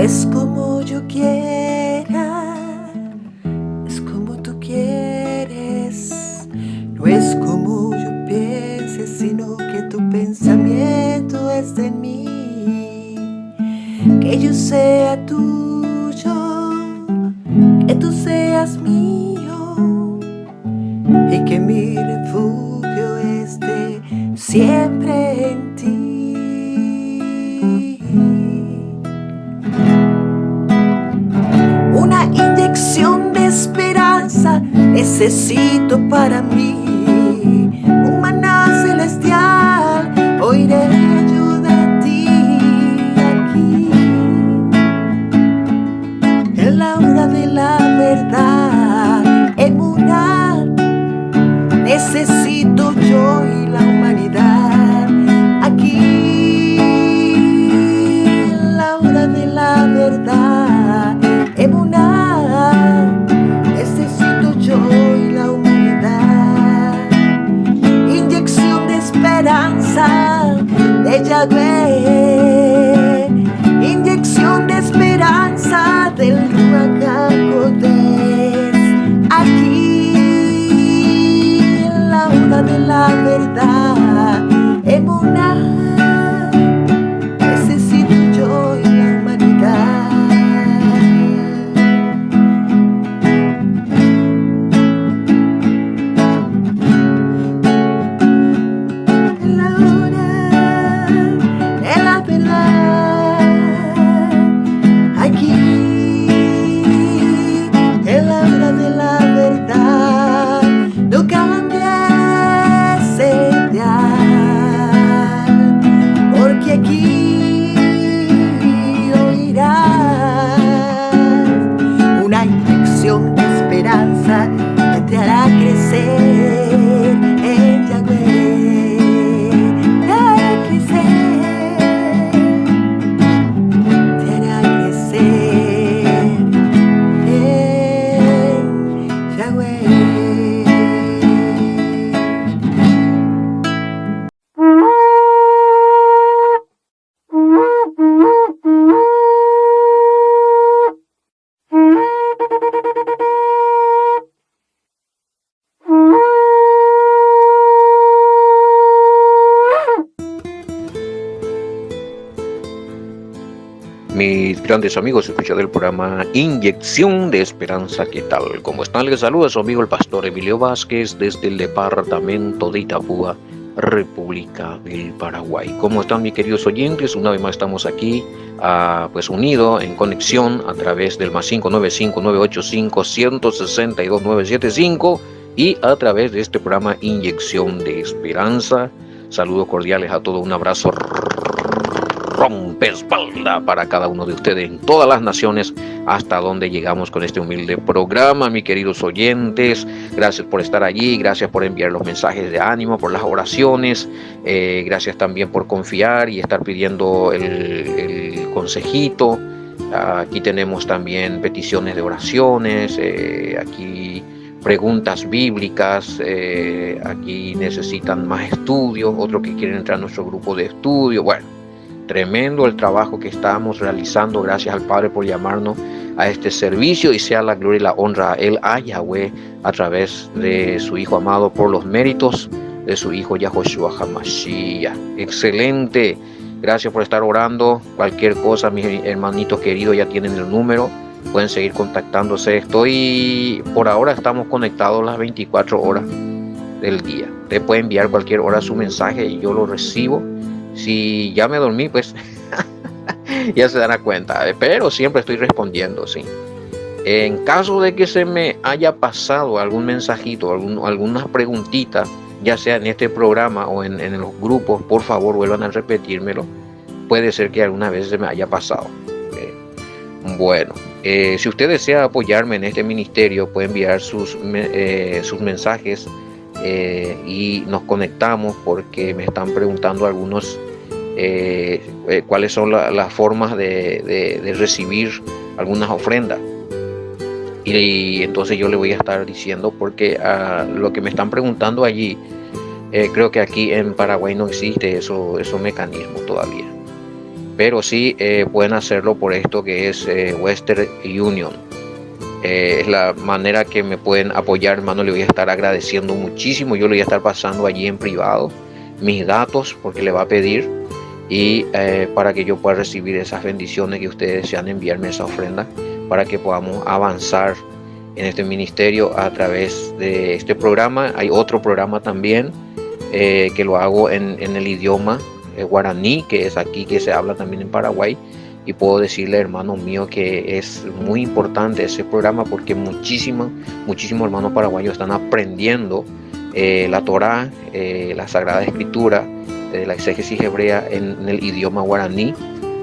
es como yo quiera, es como tú quieres. No es como yo piense, sino que tu pensamiento es de mí. Que yo sea tuyo, que tú seas mío, y que mi refugio esté siempre en ti. Una inyección de esperanza necesito para mí, un maná celestial oiré yo de ti aquí. En la hora de la verdad, emuná, necesito yo y la humanidad aquí. En la hora de la verdad, emuná, necesito yo y la humanidad. Inyección de esperanza de Yahweh, inyección de esperanza del Ruach HaKodesh aquí. En la hora de la verdad, emuná, necesito yo y la humanidad. En la hora de la verdad, aquí. En la hora de la verdad, no cambies el dial, porque aquí oirás una inyección de esperanza que te hará crecer en Yahweh, te hará crecer, te hará crecer en Yahweh. Mis grandes amigos, escuchad el programa Inyección de Esperanza. ¿Qué tal? ¿Cómo están? Les saluda su amigo el pastor Emilio Vázquez desde el departamento de Itapúa, República del Paraguay. ¿Cómo están, mis queridos oyentes? Una vez más estamos aquí, unidos en conexión a través del +595-985-162-975 y a través de este programa Inyección de Esperanza. Saludos cordiales a todos, un abrazo rompespalda para cada uno de ustedes en todas las naciones hasta donde llegamos con este humilde programa, mis queridos oyentes. Gracias por estar allí, gracias por enviar los mensajes de ánimo, por las oraciones, gracias también por confiar y estar pidiendo el consejito. Aquí tenemos también peticiones de oraciones, aquí preguntas bíblicas, aquí necesitan más estudios, otros que quieren entrar a nuestro grupo de estudio. Bueno, tremendo el trabajo que estamos realizando. Gracias al Padre por llamarnos a este servicio, y sea la gloria y la honra a Él, a Yahweh, a través de su Hijo amado, por los méritos de su Hijo Yahoshua HaMashiach. Excelente. Gracias por estar orando. Cualquier cosa, mis hermanitos queridos, ya tienen el número. Pueden seguir contactándose. Por ahora estamos conectados las 24 horas del día. Usted puede enviar cualquier hora su mensaje y yo lo recibo. Si ya me dormí, pues ya se dará cuenta, pero siempre estoy respondiendo, sí. En caso de que se me haya pasado algún mensajito, algunas preguntitas, ya sea en este programa o en los grupos, por favor vuelvan a repetírmelo. Puede ser que alguna vez se me haya pasado. Bueno, si usted desea apoyarme en este ministerio, puede enviar sus mensajes y nos conectamos, porque me están preguntando algunos cuáles son las formas de recibir algunas ofrendas, y entonces yo le voy a estar diciendo, porque lo que me están preguntando allí, creo que aquí en Paraguay no existe esos mecanismos todavía. pero sí pueden hacerlo por esto que es Western Union. Es la manera que me pueden apoyar, hermano. Le voy a estar agradeciendo muchísimo. Yo le voy a estar pasando allí en privado mis datos, porque le va a pedir, y para que yo pueda recibir esas bendiciones que ustedes desean enviarme, esa ofrenda, para que podamos avanzar en este ministerio a través de este programa. Hay otro programa también que lo hago en el idioma guaraní, que es aquí que se habla también en Paraguay, y puedo decirle, hermano mío, que es muy importante ese programa, porque muchísimos hermanos paraguayos están aprendiendo la Torá, la Sagrada Escritura, la exégesis hebrea en el idioma guaraní,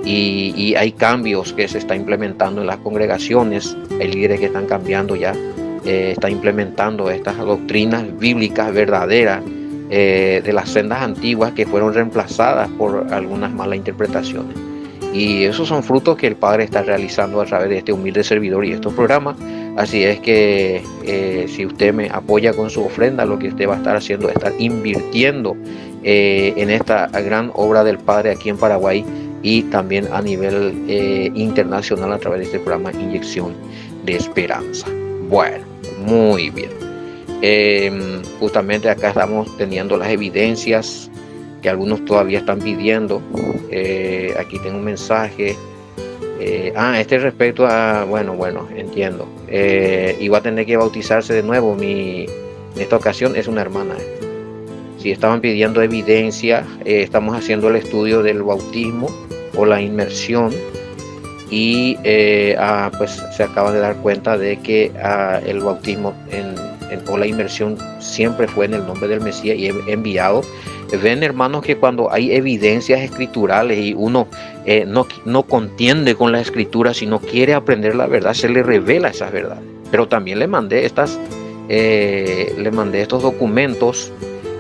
y hay cambios que se están implementando en las congregaciones. Hay líderes que están cambiando ya, están implementando estas doctrinas bíblicas verdaderas de las sendas antiguas que fueron reemplazadas por algunas malas interpretaciones. Y esos son frutos que el Padre está realizando a través de este humilde servidor y estos programas. Así es que si usted me apoya con su ofrenda, lo que usted va a estar haciendo es estar invirtiendo en esta gran obra del Padre aquí en Paraguay, y también a nivel internacional a través de este programa Inyección de Esperanza. Bueno, muy bien. Justamente acá estamos teniendo las evidencias que algunos todavía están pidiendo. Aquí tengo un mensaje. Este respecto a, bueno, entiendo. Iba a tener que bautizarse de nuevo. En esta ocasión es una hermana. Si estaban pidiendo evidencia, estamos haciendo el estudio del bautismo o la inmersión, y pues se acaban de dar cuenta de que el bautismo o la inmersión siempre fue en el nombre del Mesías y enviado. Ven, hermanos, que cuando hay evidencias escriturales y uno no contiende con la escritura, sino quiere aprender la verdad, se le revela esa verdad. Pero también le mandé estos documentos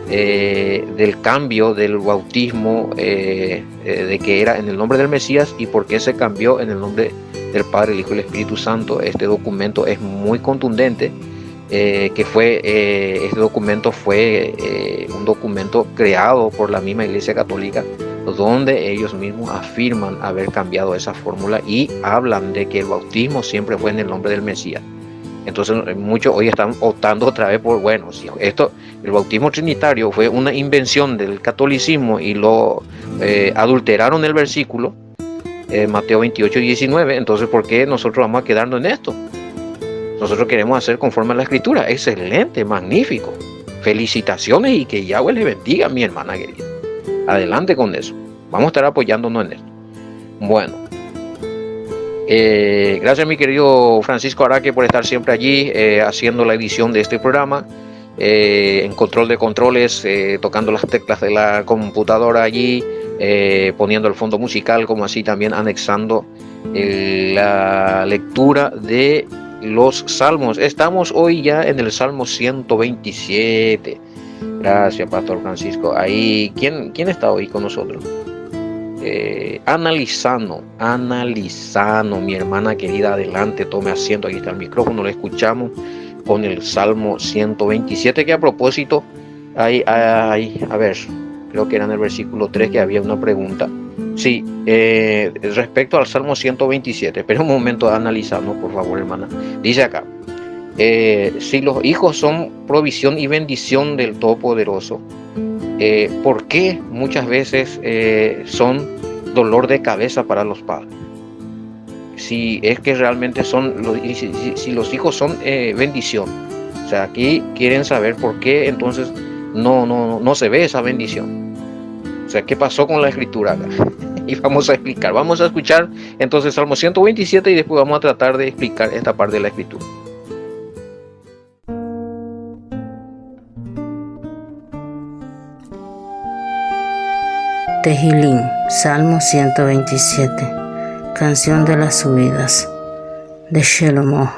del cambio del bautismo, de que era en el nombre del Mesías y por qué se cambió en el nombre del Padre, el Hijo y el Espíritu Santo. Este documento es muy contundente. Este documento fue un documento creado por la misma Iglesia Católica, donde ellos mismos afirman haber cambiado esa fórmula y hablan de que el bautismo siempre fue en el nombre del Mesías. Entonces muchos hoy están optando otra vez por, bueno, si el bautismo trinitario fue una invención del catolicismo y lo adulteraron el versículo, Mateo 28:19, entonces ¿por qué nosotros vamos a quedarnos en esto? Nosotros queremos hacer conforme a la escritura. Excelente, magnífico. Felicitaciones y que Yahweh les bendiga, mi hermana querida. Adelante con eso. Vamos a estar apoyándonos en esto. Bueno. Gracias, mi querido Francisco Araque, por estar siempre allí haciendo la edición de este programa. En control de controles, tocando las teclas de la computadora allí, poniendo el fondo musical, como así también anexando la lectura de los salmos. Estamos hoy ya en el Salmo 127. Gracias, Pastor Francisco. Ahí, ¿quién está hoy con nosotros? Analizando, mi hermana querida, adelante, tome asiento. Ahí está el micrófono, le escuchamos con el Salmo 127, que a propósito, a ver, creo que era en el versículo 3 que había una pregunta. Sí, respecto al Salmo 127, pero un momento analizando, por favor, hermana. Dice acá, si los hijos son provisión y bendición del Todopoderoso, ¿por qué muchas veces son dolor de cabeza para los padres? Si es que realmente si los hijos son bendición. O sea, aquí quieren saber por qué entonces no se ve esa bendición. O sea, ¿qué pasó con la escritura acá? Y vamos a explicar. Vamos a escuchar entonces Salmo 127 y después vamos a tratar de explicar esta parte de la escritura. Tehillim, Salmo 127, Canción de las Subidas, de Shelomo.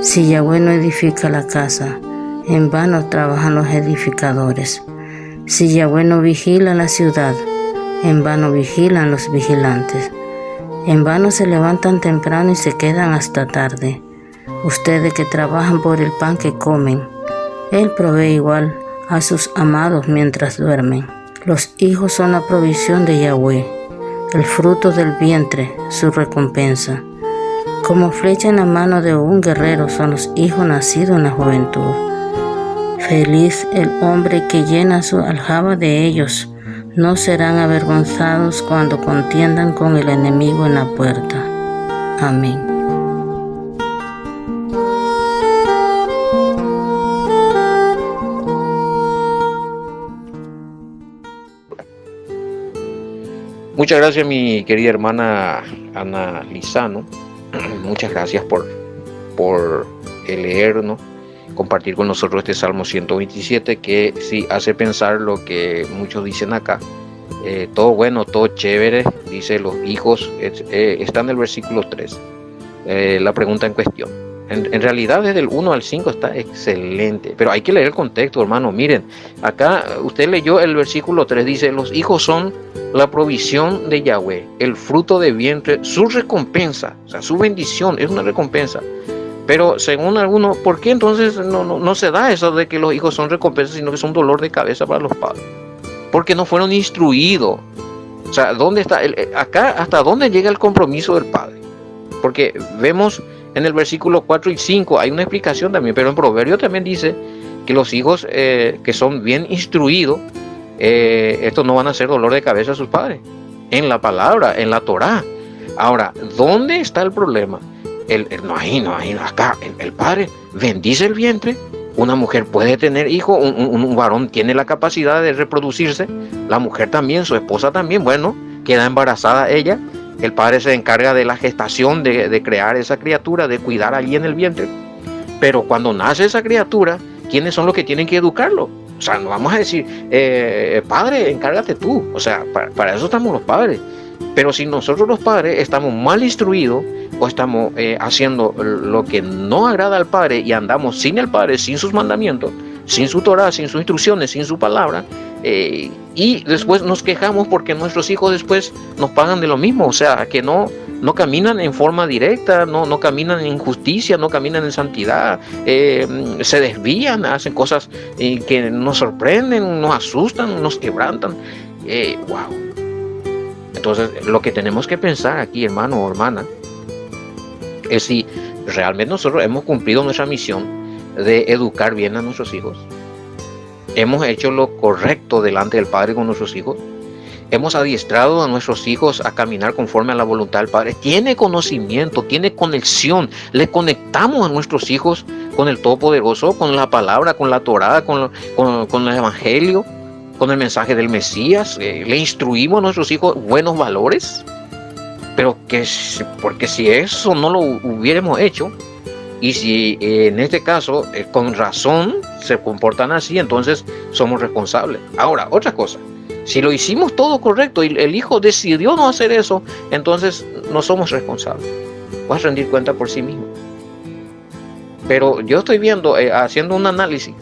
Si Yahweh no edifica la casa, en vano trabajan los edificadores. Si Yahweh no vigila la ciudad, en vano vigilan los vigilantes. En vano se levantan temprano y se quedan hasta tarde. Ustedes que trabajan por el pan que comen, Él provee igual a sus amados mientras duermen. Los hijos son la provisión de Yahweh, el fruto del vientre, su recompensa. Como flecha en la mano de un guerrero son los hijos nacidos en la juventud. Feliz el hombre que llena su aljaba de ellos, no serán avergonzados cuando contiendan con el enemigo en la puerta. Amén. Muchas gracias, mi querida hermana Ana Lizano. Muchas gracias por leernos, compartir con nosotros este Salmo 127, que sí hace pensar lo que muchos dicen acá. Todo bueno, todo chévere, dice los hijos, está en el versículo 3. La pregunta en cuestión. En realidad desde el 1 al 5 está excelente, pero hay que leer el contexto, hermano. Miren, acá usted leyó el versículo 3, dice: los hijos son la provisión de Yahweh, el fruto de vientre, su recompensa, o sea, su bendición, es una recompensa. Pero según algunos, ¿por qué entonces no se da eso de que los hijos son recompensas, sino que son dolor de cabeza para los padres? Porque no fueron instruidos. O sea, ¿dónde está acá, hasta dónde llega el compromiso del padre? Porque vemos en el versículo 4 y 5 hay una explicación también, pero en Proverbios también dice que los hijos que son bien instruidos, estos no van a ser dolor de cabeza a sus padres. En la palabra, en la Torá. Ahora, ¿dónde está el problema? Acá el padre bendice el vientre. Una mujer puede tener hijos, un varón tiene la capacidad de reproducirse, la mujer también, su esposa también. Bueno, queda embarazada ella, el padre se encarga de la gestación, de crear esa criatura, de cuidar allí en el vientre. Pero cuando nace esa criatura, ¿quiénes son los que tienen que educarlo? O sea, no vamos a decir, padre, encárgate tú. O sea, para eso estamos los padres. Pero si nosotros los padres estamos mal instruidos o estamos haciendo lo que no agrada al padre y andamos sin el padre, sin sus mandamientos, sin su Torah, sin sus instrucciones, sin su palabra, y después nos quejamos porque nuestros hijos después nos pagan de lo mismo. O sea, que no caminan en forma directa, no caminan en justicia, no caminan en santidad, se desvían, hacen cosas que nos sorprenden, nos asustan, nos quebrantan. Wow. Entonces, lo que tenemos que pensar aquí, hermano o hermana, es si realmente nosotros hemos cumplido nuestra misión de educar bien a nuestros hijos. Hemos hecho lo correcto delante del Padre con nuestros hijos. Hemos adiestrado a nuestros hijos a caminar conforme a la voluntad del Padre. Tiene conocimiento, tiene conexión. Le conectamos a nuestros hijos con el Todopoderoso, con la palabra, con la Torá, con el Evangelio, con el mensaje del Mesías. Le instruimos a nuestros hijos buenos valores. Pero porque si eso no lo hubiéramos hecho, y si en este caso con razón se comportan así, entonces somos responsables. Ahora, otra cosa, si lo hicimos todo correcto y el hijo decidió no hacer eso, entonces no somos responsables. Vas a rendir cuenta por sí mismo. Pero yo estoy viendo, haciendo un análisis,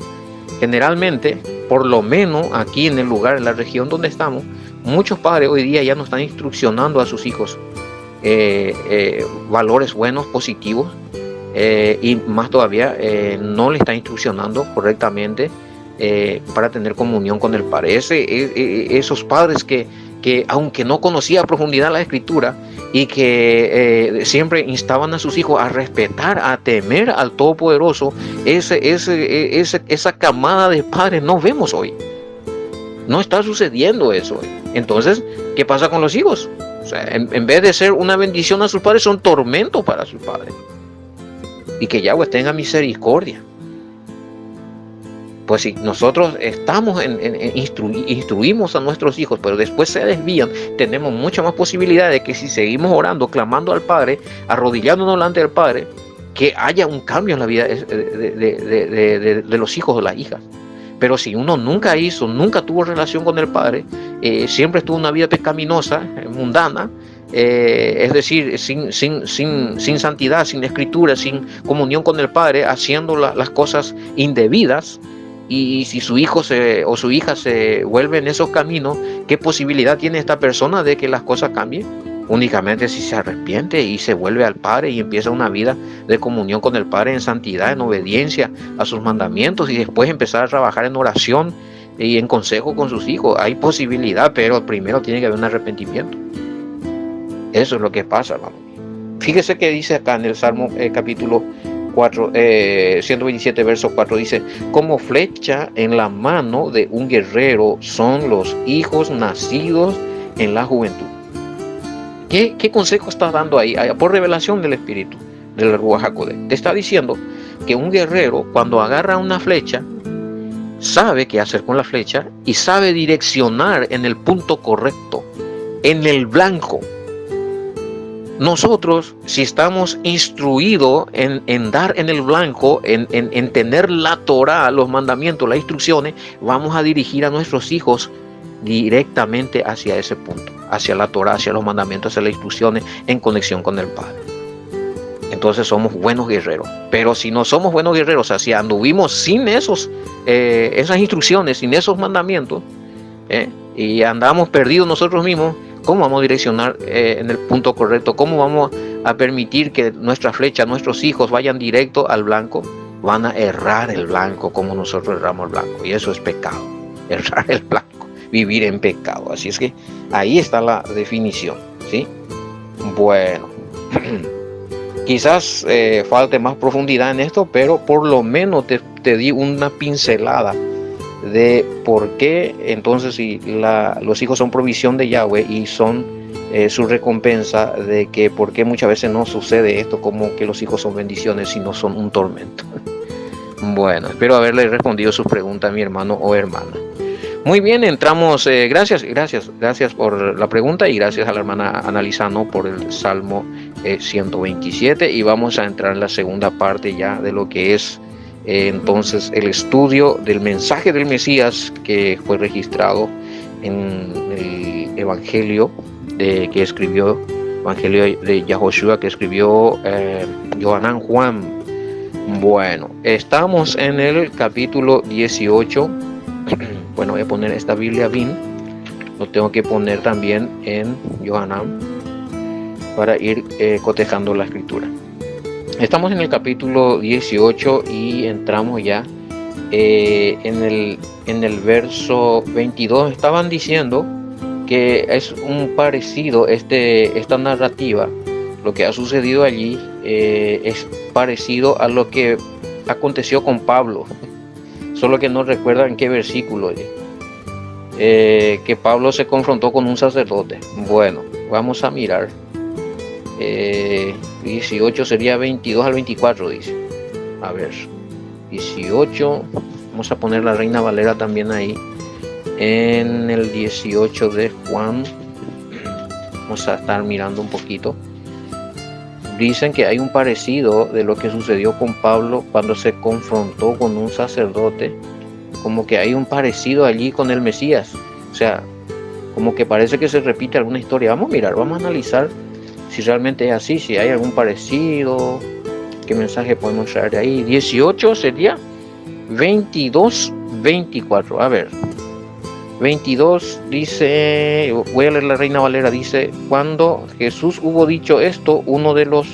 generalmente, por lo menos aquí en el lugar, en la región donde estamos, muchos padres hoy día ya no están instruccionando a sus hijos valores buenos, positivos, y más todavía no le están instruccionando correctamente para tener comunión con el Padre. Esos padres que aunque no conocía a profundidad la Escritura y que siempre instaban a sus hijos a respetar, a temer al Todopoderoso, esa camada de padres no vemos hoy. No está sucediendo eso hoy. Entonces, ¿qué pasa con los hijos? O sea, en vez de ser una bendición a sus padres, son tormento para sus padres. Y que Yahweh tenga misericordia. Pues si nosotros estamos instruimos a nuestros hijos, pero después se desvían, tenemos mucha más posibilidad de que si seguimos orando, clamando al Padre, arrodillándonos delante del Padre, que haya un cambio en la vida de los hijos o las hijas. Pero si uno nunca tuvo relación con el Padre, siempre tuvo una vida pecaminosa, mundana, es decir, sin santidad, sin escritura, sin comunión con el Padre, haciendo las cosas indebidas, y si su hijo o su hija se vuelve en esos caminos, ¿qué posibilidad tiene esta persona de que las cosas cambien? Únicamente si se arrepiente y se vuelve al Padre y empieza una vida de comunión con el Padre en santidad, en obediencia a sus mandamientos, y después empezar a trabajar en oración y en consejo con sus hijos. Hay posibilidad, pero primero tiene que haber un arrepentimiento. Eso es lo que pasa, hermano. Fíjese que dice acá en el Salmo capítulo 4, 127 verso 4, dice: como flecha en la mano de un guerrero son los hijos nacidos en la juventud. ¿Qué consejo está dando ahí? Por revelación del Espíritu, del Ruach HaKodesh. Te está diciendo que un guerrero, cuando agarra una flecha, sabe qué hacer con la flecha y sabe direccionar en el punto correcto, en el blanco. Nosotros, si estamos instruidos en dar en el blanco, en tener la Torah, los mandamientos, las instrucciones, vamos a dirigir a nuestros hijos directamente hacia ese punto, hacia la Torah, hacia los mandamientos, hacia las instrucciones, en conexión con el Padre. Entonces somos buenos guerreros. Pero si no somos buenos guerreros, o sea, si anduvimos sin esas instrucciones, sin esos mandamientos, y andamos perdidos nosotros mismos, ¿cómo vamos a direccionar en el punto correcto? ¿Cómo vamos a permitir que nuestra flecha, nuestros hijos vayan directo al blanco? Van a errar el blanco como nosotros erramos el blanco. Y eso es pecado, errar el blanco, vivir en pecado. Así es que ahí está la definición, ¿sí? Bueno, quizás falte más profundidad en esto, pero por lo menos te di una pincelada de por qué entonces si los hijos son provisión de Yahweh y son su recompensa, de que por qué muchas veces no sucede esto, como que los hijos son bendiciones sino son un tormento. Bueno, espero haberle respondido sus preguntas, mi hermano o hermana. Muy bien, entramos, gracias por la pregunta y gracias a la hermana Analizano por el Salmo 127, y vamos a entrar en la segunda parte ya de lo que es entonces el estudio del mensaje del Mesías, que fue registrado en el Evangelio que escribió, Evangelio de Yahoshua, que escribió Yohanan Juan. Bueno, estamos en el capítulo 18. Bueno, voy a poner esta Biblia BIN, lo tengo que poner también en Yohanan para ir cotejando la escritura. Estamos en el capítulo 18 y entramos ya en el verso 22. Estaban diciendo que es un parecido, esta narrativa, lo que ha sucedido allí es parecido a lo que aconteció con Pablo, solo que no recuerdan en qué versículo, que Pablo se confrontó con un sacerdote. Bueno, vamos a mirar. 18 sería 22 al 24, dice. A ver, 18, vamos a poner la Reina Valera también ahí. En el 18 de Juan, vamos a estar mirando un poquito. Dicen que hay un parecido de lo que sucedió con Pablo cuando se confrontó con un sacerdote, como que hay un parecido allí con el Mesías, o sea, como que parece que se repite alguna historia. Vamos a mirar, vamos a analizar si realmente es así, si hay algún parecido, qué mensaje podemos traer de ahí. 18 sería 22, 24, a ver, 22 dice, voy a leer la Reina Valera, dice: cuando Jesús hubo dicho esto, uno de los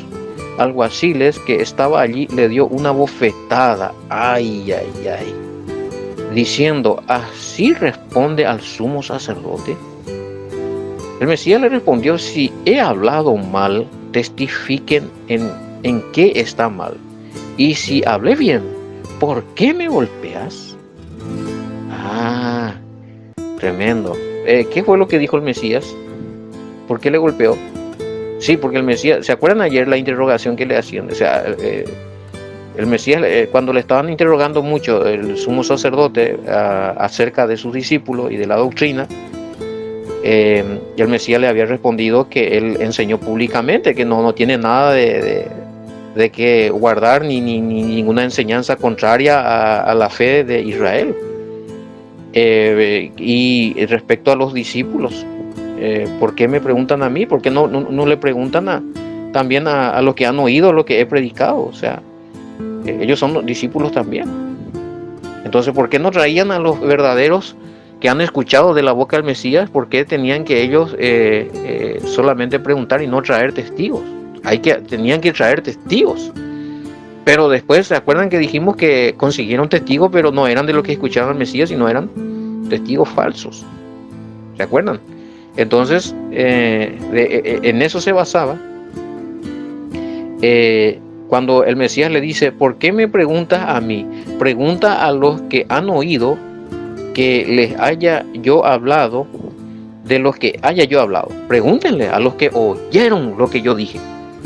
alguaciles que estaba allí le dio una bofetada, diciendo: ¿así responde al sumo sacerdote? El Mesías le respondió: si he hablado mal, testifiquen en qué está mal, y si hablé bien, ¿por qué me golpeas? Tremendo. ¿Qué fue lo que dijo el Mesías? ¿Por qué le golpeó? Sí, porque el Mesías, ¿se acuerdan ayer la interrogación que le hacían? O sea, el Mesías, cuando le estaban interrogando mucho el sumo sacerdote acerca de sus discípulos y de la doctrina, el Mesías le había respondido que él enseñó públicamente que no tiene nada de que guardar ni ninguna enseñanza contraria a la fe de Israel. Y respecto a los discípulos, ¿por qué me preguntan a mí? ¿Por qué no le preguntan también a los que han oído lo que he predicado? O sea, ellos son discípulos también. Entonces, ¿por qué no traían a los verdaderos que han escuchado de la boca del Mesías? ¿Por qué tenían que ellos solamente preguntar y no traer testigos? Tenían que traer testigos. Pero después, ¿se acuerdan que dijimos que consiguieron testigos, pero no eran de lo que escuchaban al Mesías, sino eran testigos falsos. ¿Se acuerdan? Entonces, en eso se basaba. Cuando el Mesías le dice, ¿por qué me preguntas a mí? Pregunta a los que han oído que les haya yo hablado, de los que haya yo hablado. Pregúntenle a los que oyeron lo que yo dije.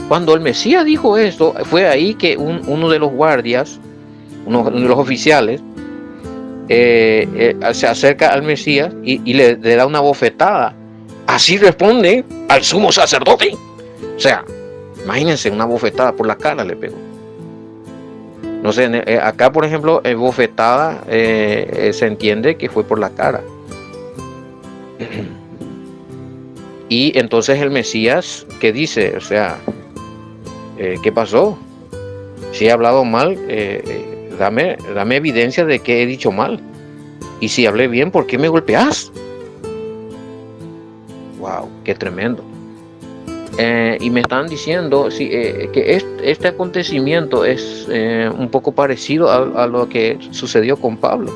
Cuando el Mesías dijo esto, fue ahí que uno de los guardias, uno de los oficiales, se acerca al Mesías y le da una bofetada. Así responde al sumo sacerdote. O sea, imagínense, una bofetada por la cara le pegó. No sé, acá por ejemplo, bofetada se entiende que fue por la cara. Y entonces el Mesías, ¿qué dice? O sea, ¿qué pasó? Si he hablado mal, dame evidencia de que he dicho mal. Y si hablé bien, ¿por qué me golpeas? Wow, qué tremendo. Y me están diciendo que este acontecimiento es un poco parecido a lo que sucedió con Pablo.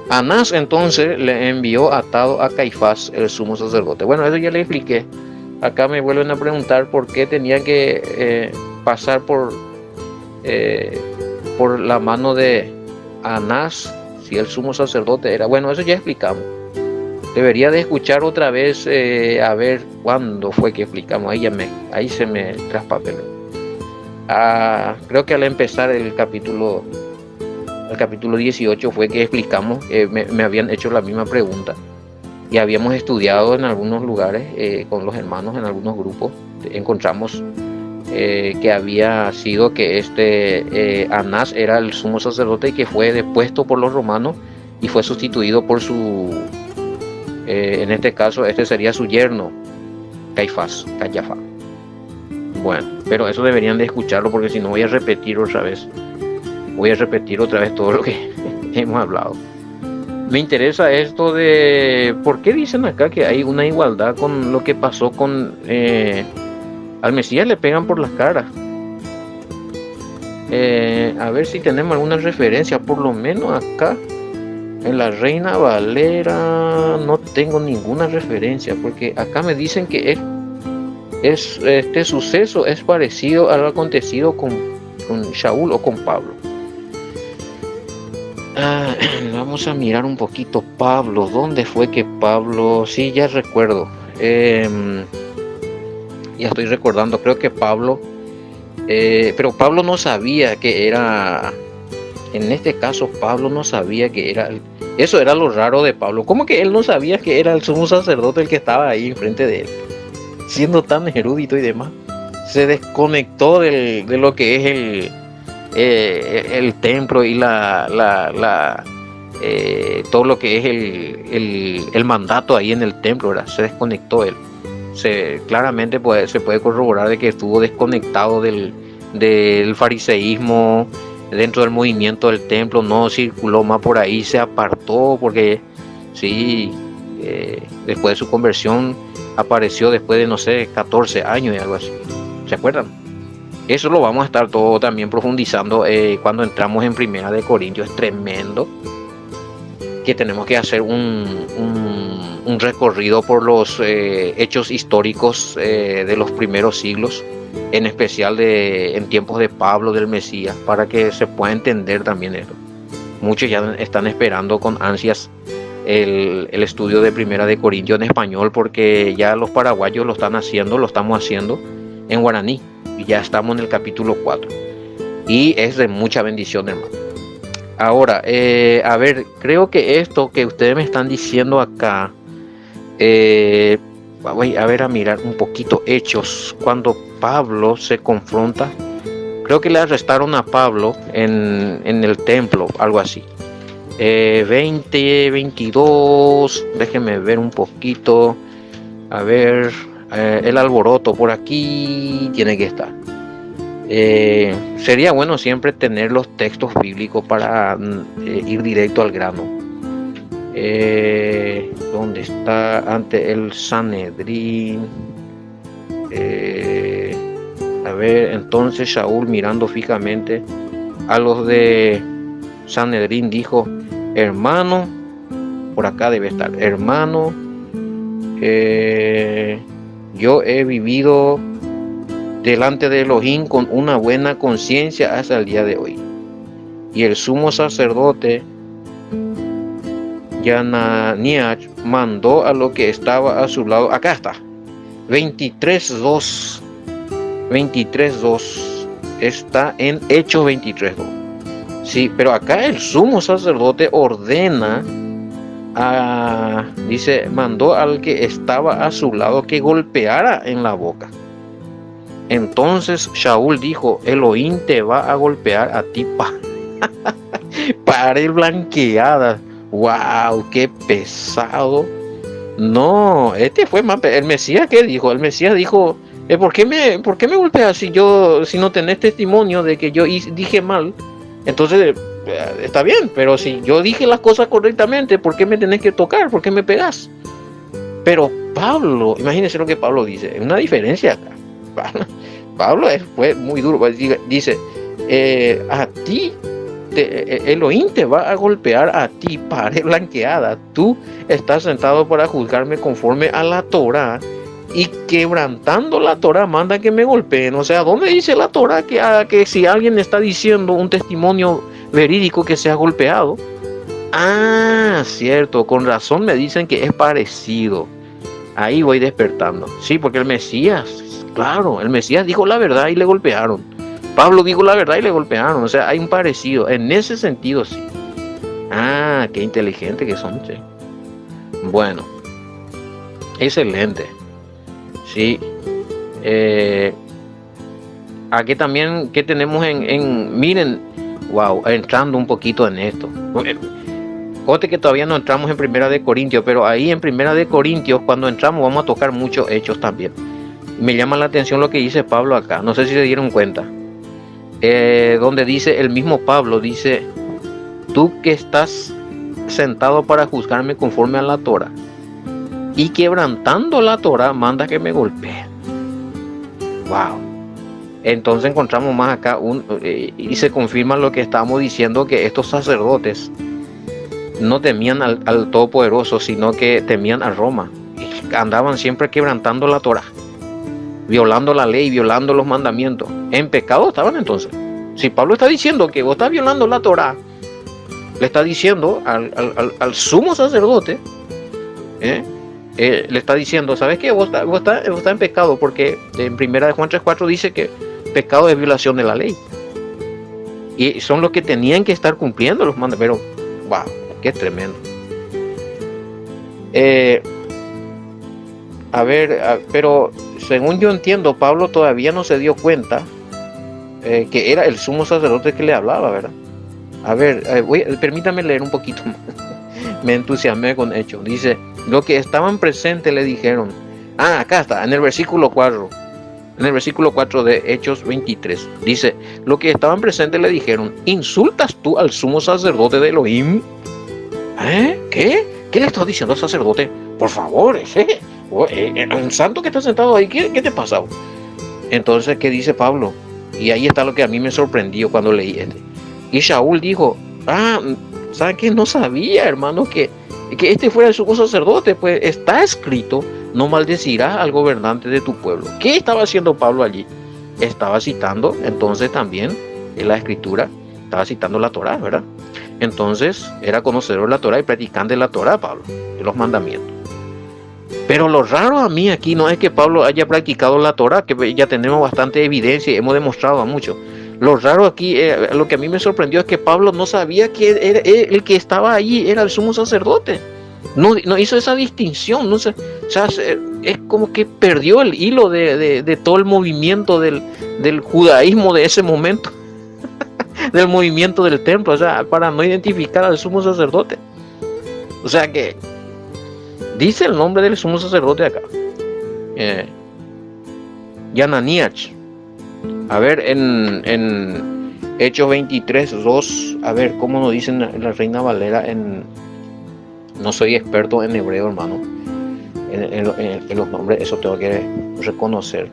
Anás entonces le envió atado a Caifás, el sumo sacerdote. Bueno, eso ya le expliqué. Acá me vuelven a preguntar por qué tenía que pasar por la mano de Anás, si el sumo sacerdote era. Bueno, eso ya explicamos. Debería de escuchar otra vez, a ver cuándo fue que explicamos. Ahí se me traspapeló. Creo que al empezar el capítulo 18 fue que explicamos. Me habían hecho la misma pregunta y habíamos estudiado en algunos lugares con los hermanos, en algunos grupos. Encontramos que había sido que Anás era el sumo sacerdote y que fue depuesto por los romanos y fue sustituido por su... en este caso, sería su yerno, Caifás. Bueno, pero eso deberían de escucharlo porque si no voy a repetir otra vez todo lo que hemos hablado. Me interesa esto de por qué dicen acá que hay una igualdad con lo que pasó con al Mesías le pegan por las caras. A ver si tenemos alguna referencia, por lo menos acá. En la Reina Valera no tengo ninguna referencia, porque acá me dicen que este suceso es parecido a lo acontecido con Shaul o con Pablo. Vamos a mirar un poquito Pablo. ¿Dónde fue que Pablo? Sí, ya recuerdo. Ya estoy recordando, creo que Pablo, pero Pablo no sabía que era... En este caso Pablo no sabía que era... Eso era lo raro de Pablo. ¿Cómo que él no sabía que era el sumo sacerdote el que estaba ahí enfrente de él? Siendo tan erudito y demás. Se desconectó de lo que es el templo y todo lo que es el mandato ahí en el templo, ¿verdad? Se desconectó él. Claramente se puede corroborar de que estuvo desconectado del fariseísmo. Dentro del movimiento del templo no circuló más por ahí, se apartó porque sí, después de su conversión apareció después de, no sé, 14 años y algo así. ¿Se acuerdan? Eso lo vamos a estar todo también profundizando cuando entramos en Primera de Corintios. Es tremendo que tenemos que hacer un recorrido por los hechos históricos de los primeros siglos, en especial en tiempos de Pablo, del Mesías, para que se pueda entender también esto. Muchos ya están esperando con ansias el estudio de Primera de Corintios en español, porque ya los paraguayos lo estamos haciendo en guaraní, y ya estamos en el capítulo 4, y es de mucha bendición, hermano. Ahora, a ver, creo que esto que ustedes me están diciendo acá, voy a mirar un poquito Hechos, cuando Pablo se confronta, creo que le arrestaron a Pablo en el templo, algo así. 22, déjenme ver un poquito, a ver, el alboroto, por aquí tiene que estar. Sería bueno siempre tener los textos bíblicos para ir directo al grano. ¿Dónde está? Ante el Sanedrín. A ver, entonces Shaul, mirando fijamente a los de Sanedrín, dijo: hermano, por acá debe estar. Hermano, yo he vivido delante de Elohim con una buena conciencia hasta el día de hoy. Y el sumo sacerdote Yananiach mandó a lo que estaba a su lado. Acá está. 23:2. 23:2. Está en Hechos 23:2. Sí, pero acá el sumo sacerdote ordena dice, mandó al que estaba a su lado que golpeara en la boca. Entonces Shaul dijo, Elohim te va a golpear a ti para blanqueada. Wow, qué pesado. No, este fue más. El Mesías, ¿qué dijo? El Mesías dijo, ¿por qué me golpeas si no tenés testimonio de que yo dije mal? Entonces, está bien, pero si yo dije las cosas correctamente, ¿por qué me tenés que tocar? ¿Por qué me pegás? Pero Pablo, imagínense lo que Pablo dice, es una diferencia acá. Pablo fue muy duro, dice, a ti, Elohim te va a golpear a ti, pared blanqueada. Tú estás sentado para juzgarme conforme a la Torá, y quebrantando la Torá manda que me golpeen. O sea, ¿dónde dice la Torá que si alguien está diciendo un testimonio verídico que sea golpeado? Ah, cierto, con razón me dicen que es parecido. Ahí voy despertando. Sí, porque el Mesías, claro, el Mesías dijo la verdad y le golpearon. Pablo dijo la verdad y le golpearon. O sea, hay un parecido. En ese sentido, sí. Ah, qué inteligente que son, sí. Bueno, excelente. Sí. Aquí también, ¿qué tenemos miren, wow, entrando un poquito en esto. Ote que todavía no entramos en Primera de Corintios, pero ahí en Primera de Corintios, cuando entramos, vamos a tocar muchos hechos también. Me llama la atención lo que dice Pablo acá. No sé si se dieron cuenta. Donde dice, el mismo Pablo dice, tú que estás sentado para juzgarme conforme a la Torá, y quebrantando la Torá, manda que me golpeen. Wow. Entonces encontramos más acá y se confirma lo que estábamos diciendo, que estos sacerdotes no temían al Todopoderoso, sino que temían a Roma. Y andaban siempre quebrantando la Torá, violando la ley, violando los mandamientos. En pecado estaban entonces. Si Pablo está diciendo que vos estás violando la Torá, le está diciendo al sumo sacerdote, le está diciendo, ¿sabes qué? Vos estás en pecado, porque en Primera de Juan 3:4 dice que pecado es violación de la ley. Y son los que tenían que estar cumpliendo los mandamientos. Pero, wow, qué tremendo. Pero según yo entiendo, Pablo todavía no se dio cuenta que era el sumo sacerdote que le hablaba, ¿verdad? A ver, permítame leer un poquito más. Me entusiasmé con hechos. Dice, lo que estaban presentes le dijeron. Acá está, en el versículo 4. En el versículo 4 de Hechos 23. Dice, lo que estaban presentes le dijeron, ¿insultas tú al sumo sacerdote de Elohim? ¿Qué? ¿Qué le estás diciendo al sacerdote? Por favor, un santo que está sentado ahí, ¿qué te pasa? Entonces, ¿qué dice Pablo? Y ahí está lo que a mí me sorprendió cuando leí Y Shaul dijo, ¿sabes qué? No sabía, hermano, que este fuera el sumo sacerdote. Pues está escrito, no maldecirás al gobernante de tu pueblo. ¿Qué estaba haciendo Pablo allí? Estaba citando, entonces también, en la escritura, estaba citando la Torá, ¿verdad? Entonces, era conocedor de la Torá y practicante de la Torá, Pablo, de los mandamientos. Pero lo raro a mí aquí no es que Pablo haya practicado la Torá, que ya tenemos bastante evidencia y hemos demostrado a muchos. Lo raro aquí, lo que a mí me sorprendió, es que Pablo no sabía que el que estaba allí era el sumo sacerdote. No hizo esa distinción. No sé, o sea, es como que perdió el hilo de todo el movimiento del judaísmo de ese momento, del movimiento del templo, o sea, para no identificar al sumo sacerdote. O sea que dice el nombre del sumo sacerdote acá, Yananiach. A ver, en Hechos 23:2, a ver cómo nos dicen la Reina Valera. No soy experto en hebreo, hermano, en los nombres, eso tengo que reconocer.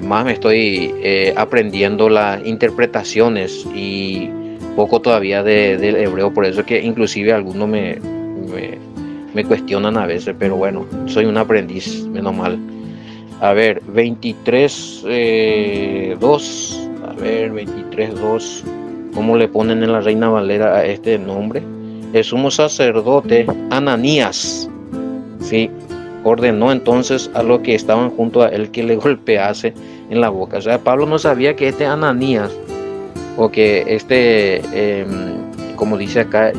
Más me estoy aprendiendo las interpretaciones y poco todavía del hebreo, por eso es que inclusive algunos me cuestionan a veces, pero bueno, soy un aprendiz, menos mal. A ver, 23.2, a ver, 23.2, ¿cómo le ponen en la Reina Valera a este nombre? El sumo sacerdote Ananías, sí, ordenó entonces a los que estaban junto a él que le golpease en la boca. O sea, Pablo no sabía que este Ananías, o que este, como dice acá,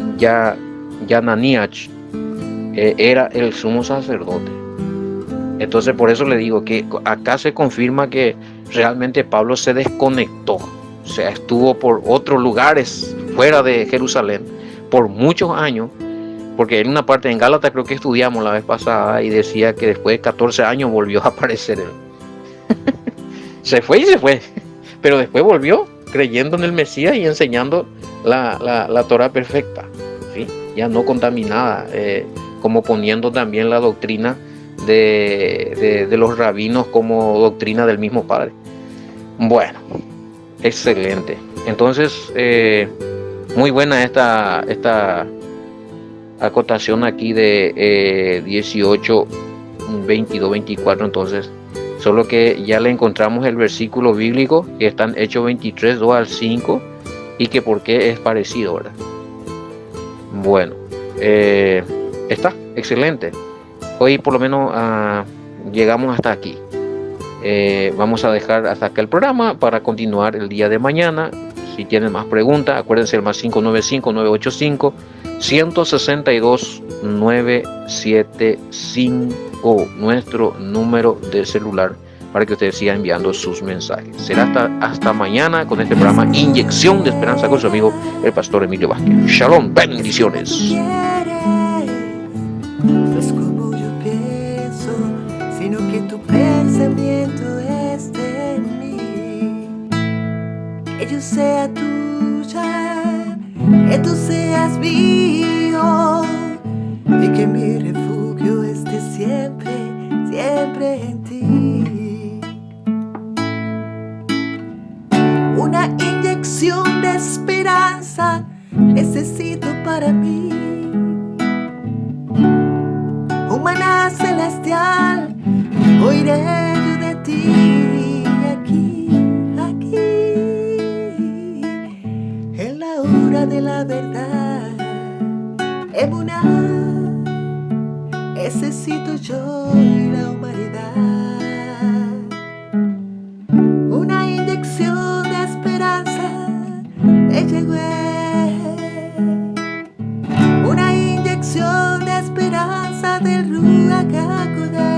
Ananías, era el sumo sacerdote. Entonces por eso le digo que acá se confirma que realmente Pablo se desconectó, o sea, estuvo por otros lugares fuera de Jerusalén por muchos años, porque en una parte en Gálatas creo que estudiamos la vez pasada y decía que después de 14 años volvió a aparecer él. Se fue y se fue, pero después volvió creyendo en el Mesías y enseñando la Torah perfecta, ¿sí? Ya no contaminada, como poniendo también la doctrina de los rabinos como doctrina del mismo Padre. Bueno, excelente. Entonces, muy buena esta acotación aquí de 18, 22, 24. Entonces, solo que ya le encontramos el versículo bíblico que está en Hechos 23, 2 al 5, y que por qué es parecido, ¿verdad? Bueno, está excelente. Hoy por lo menos llegamos hasta aquí. Vamos a dejar hasta acá el programa para continuar el día de mañana. Si tienen más preguntas, acuérdense el más 595-985-162-975, nuestro número de celular, para que ustedes sigan enviando sus mensajes. Será hasta mañana con este programa Inyección de Esperanza con su amigo el pastor Emilio Vázquez. Shalom, bendiciones. No es como yo pienso, sino que tu pensamiento esté en mí. Que yo sea tuya, que tú seas mío, y que mi refugio esté siempre, siempre en ti. Una inyección de esperanza necesito para mí. Un maná celestial oiré yo de ti aquí, en la hora de la verdad. Emuná, necesito yo y la humanidad. Una inyección de esperanza me llegó. Una inyección de esperanza del Ruach HaKodesh.